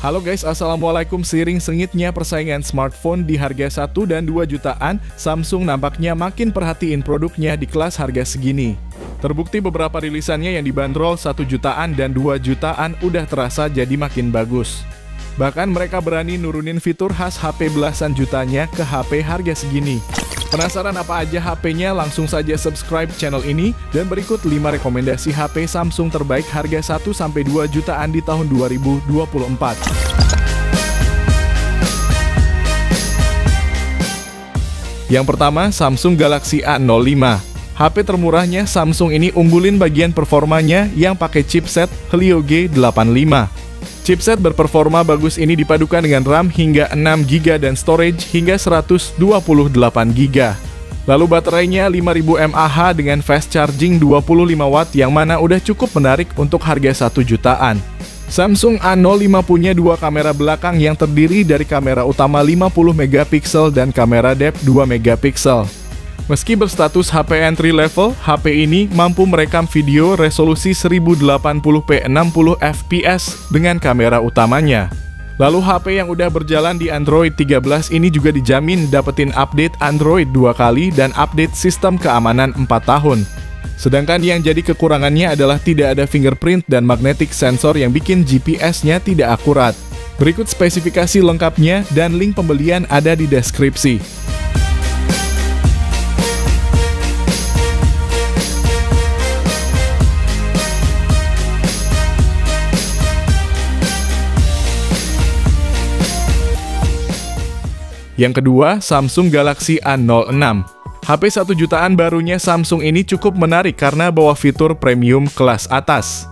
Halo guys, assalamualaikum. Seiring sengitnya persaingan smartphone di harga 1 dan 2 jutaan, Samsung nampaknya makin perhatiin produknya di kelas harga segini. Terbukti beberapa rilisannya yang dibanderol 1 jutaan dan 2 jutaan udah terasa jadi makin bagus. Bahkan mereka berani nurunin fitur khas HP belasan jutanya ke HP harga segini. Penasaran apa aja HP-nya? Langsung saja subscribe channel ini dan berikut 5 rekomendasi HP Samsung terbaik harga 1-2 jutaan di tahun 2024. Yang pertama, Samsung Galaxy A05. HP termurahnya Samsung ini unggulin bagian performanya yang pakai chipset Helio G85. Chipset berperforma bagus ini dipadukan dengan RAM hingga 6GB dan storage hingga 128GB. Lalu baterainya 5000 mAh dengan fast charging 25W yang mana udah cukup menarik untuk harga 1 jutaan. Samsung A05 punya dua kamera belakang yang terdiri dari kamera utama 50MP dan kamera depth 2MP. Meski berstatus HP entry level, HP ini mampu merekam video resolusi 1080p 60fps dengan kamera utamanya. Lalu HP yang udah berjalan di Android 13 ini juga dijamin dapetin update Android 2 kali dan update sistem keamanan 4 tahun. Sedangkan yang jadi kekurangannya adalah tidak ada fingerprint dan magnetic sensor yang bikin GPS-nya tidak akurat. Berikut spesifikasi lengkapnya dan link pembelian ada di deskripsi. Yang kedua, Samsung Galaxy A06. HP 1 jutaan barunya Samsung ini cukup menarik karena bawa fitur premium kelas atas.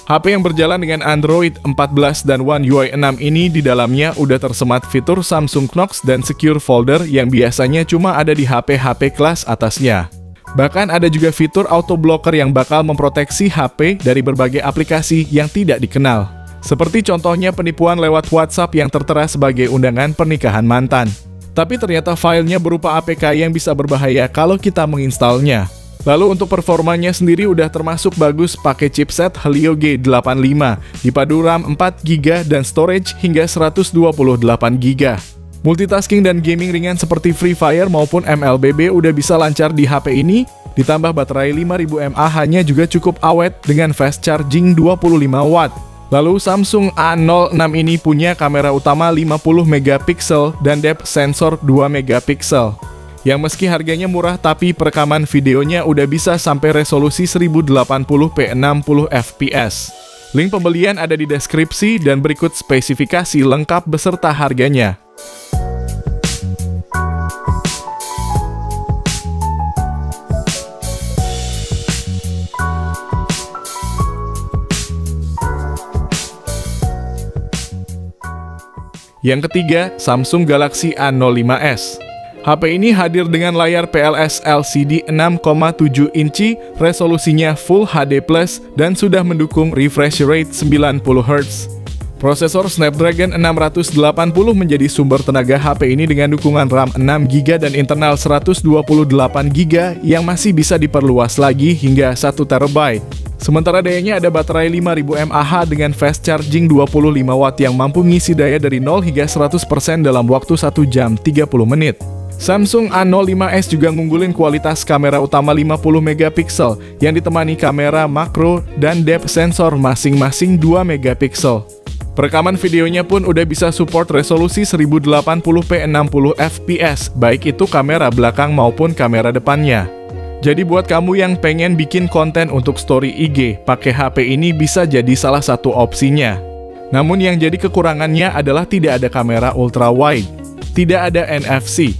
HP yang berjalan dengan Android 14 dan One UI 6 ini di dalamnya udah tersemat fitur Samsung Knox dan Secure Folder yang biasanya cuma ada di HP-HP kelas atasnya. Bahkan ada juga fitur auto blocker yang bakal memproteksi HP dari berbagai aplikasi yang tidak dikenal. Seperti contohnya penipuan lewat WhatsApp yang tertera sebagai undangan pernikahan mantan. Tapi ternyata filenya berupa APK yang bisa berbahaya kalau kita menginstalnya. Lalu untuk performanya sendiri udah termasuk bagus pakai chipset Helio G85, dipadu RAM 4GB dan storage hingga 128GB. Multitasking dan gaming ringan seperti Free Fire maupun MLBB udah bisa lancar di HP ini, ditambah baterai 5000 mAh-nya juga cukup awet dengan fast charging 25W. Lalu Samsung A06 ini punya kamera utama 50MP dan depth sensor 2MP. Yang meski harganya murah tapi perekaman videonya udah bisa sampai resolusi 1080p 60fps. Link pembelian ada di deskripsi dan berikut spesifikasi lengkap beserta harganya. Yang ketiga, Samsung Galaxy A05s. HP ini hadir dengan layar PLS LCD 6,7 inci, resolusinya Full HD+, dan sudah mendukung refresh rate 90Hz. Prosesor Snapdragon 680 menjadi sumber tenaga HP ini dengan dukungan RAM 6GB dan internal 128GB yang masih bisa diperluas lagi hingga 1TB. Sementara dayanya ada baterai 5000 mAh dengan fast charging 25W yang mampu ngisi daya dari 0 hingga 100% dalam waktu 1 jam 30 menit. Samsung A05s juga ngunggulin kualitas kamera utama 50MP yang ditemani kamera makro dan depth sensor masing-masing 2MP. Perekaman videonya pun udah bisa support resolusi 1080p 60fps, baik itu kamera belakang maupun kamera depannya. Jadi buat kamu yang pengen bikin konten untuk story IG, pakai HP ini bisa jadi salah satu opsinya. Namun yang jadi kekurangannya adalah tidak ada kamera ultra wide, tidak ada NFC,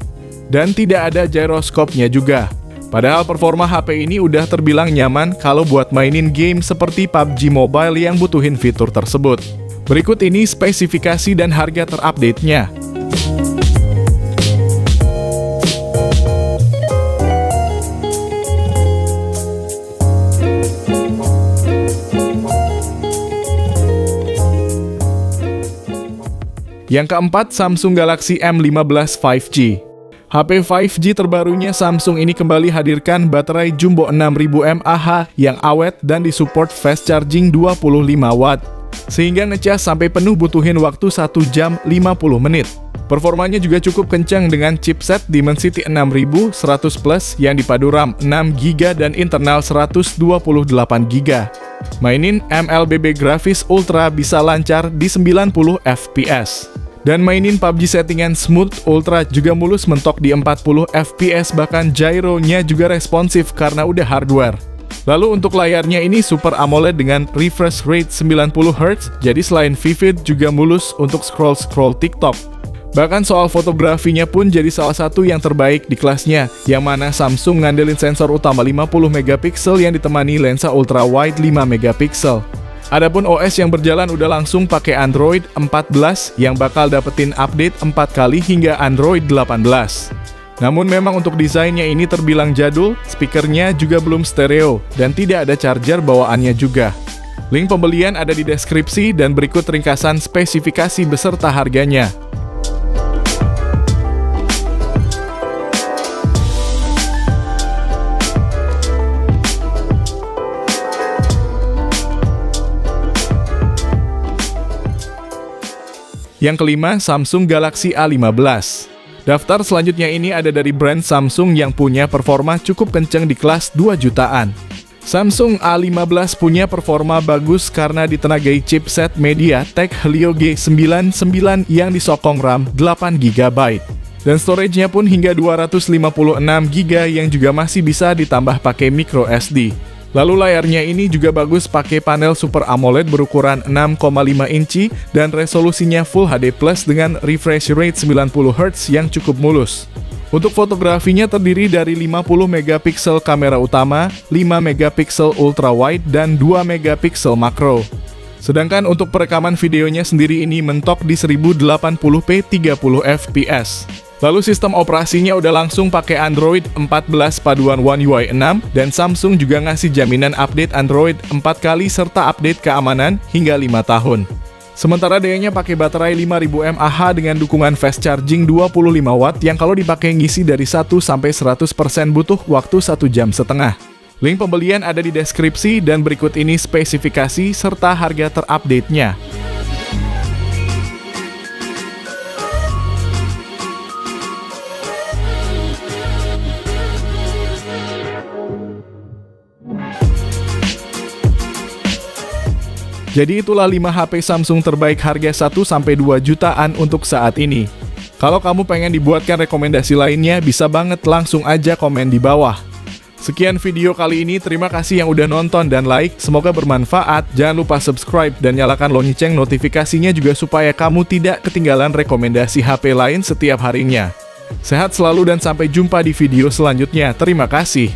dan tidak ada gyroscope-nya juga. Padahal performa HP ini udah terbilang nyaman kalau buat mainin game seperti PUBG Mobile yang butuhin fitur tersebut. Berikut ini spesifikasi dan harga terupdate-nya. Yang keempat, Samsung Galaxy M15 5G. HP 5G terbarunya Samsung ini kembali hadirkan baterai jumbo 6000 mAh yang awet dan disupport fast charging 25W. sehingga ngecas sampai penuh butuhin waktu 1 jam 50 menit. Performanya juga cukup kencang dengan chipset Dimensity 6100 Plus yang dipadu RAM 6GB dan internal 128GB. Mainin MLBB grafis Ultra bisa lancar di 90 fps. Dan mainin PUBG settingan smooth Ultra juga mulus mentok di 40 fps, bahkan gyro-nya juga responsif karena udah hardware. Lalu untuk layarnya ini Super AMOLED dengan refresh rate 90Hz, jadi selain vivid juga mulus untuk scroll-scroll TikTok. Bahkan soal fotografinya pun jadi salah satu yang terbaik di kelasnya, yang mana Samsung ngandelin sensor utama 50MP yang ditemani lensa ultra wide 5MP. Adapun OS yang berjalan udah langsung pakai Android 14 yang bakal dapetin update 4 kali hingga Android 18. Namun memang untuk desainnya ini terbilang jadul, speakernya juga belum stereo, dan tidak ada charger bawaannya juga. Link pembelian ada di deskripsi dan berikut ringkasan spesifikasi beserta harganya. Yang kelima, Samsung Galaxy A15. Daftar selanjutnya ini ada dari brand Samsung yang punya performa cukup kenceng di kelas 2 jutaan. Samsung A15 punya performa bagus karena ditenagai chipset MediaTek Helio G99 yang disokong RAM 8GB. Dan storage-nya pun hingga 256GB yang juga masih bisa ditambah pakai microSD. Lalu layarnya ini juga bagus pakai panel Super AMOLED berukuran 6,5 inci dan resolusinya Full HD Plus dengan refresh rate 90Hz yang cukup mulus. Untuk fotografinya terdiri dari 50MP kamera utama, 5MP ultra wide, dan 2MP makro. Sedangkan untuk perekaman videonya sendiri ini mentok di 1080p 30fps. Lalu sistem operasinya udah langsung pakai Android 14 paduan One UI 6 dan Samsung juga ngasih jaminan update Android 4 kali serta update keamanan hingga 5 tahun. Sementara dayanya pakai baterai 5000 mAh dengan dukungan fast charging 25W yang kalau dipakai ngisi dari 1 sampai 100% butuh waktu 1,5 jam. Link pembelian ada di deskripsi dan berikut ini spesifikasi serta harga terupdate-nya. Jadi itulah 5 HP Samsung terbaik harga 1-2 jutaan untuk saat ini. Kalau kamu pengen dibuatkan rekomendasi lainnya, bisa banget langsung aja komen di bawah. Sekian video kali ini, terima kasih yang udah nonton dan like, semoga bermanfaat. Jangan lupa subscribe dan nyalakan lonceng notifikasinya juga supaya kamu tidak ketinggalan rekomendasi HP lain setiap harinya. Sehat selalu dan sampai jumpa di video selanjutnya. Terima kasih.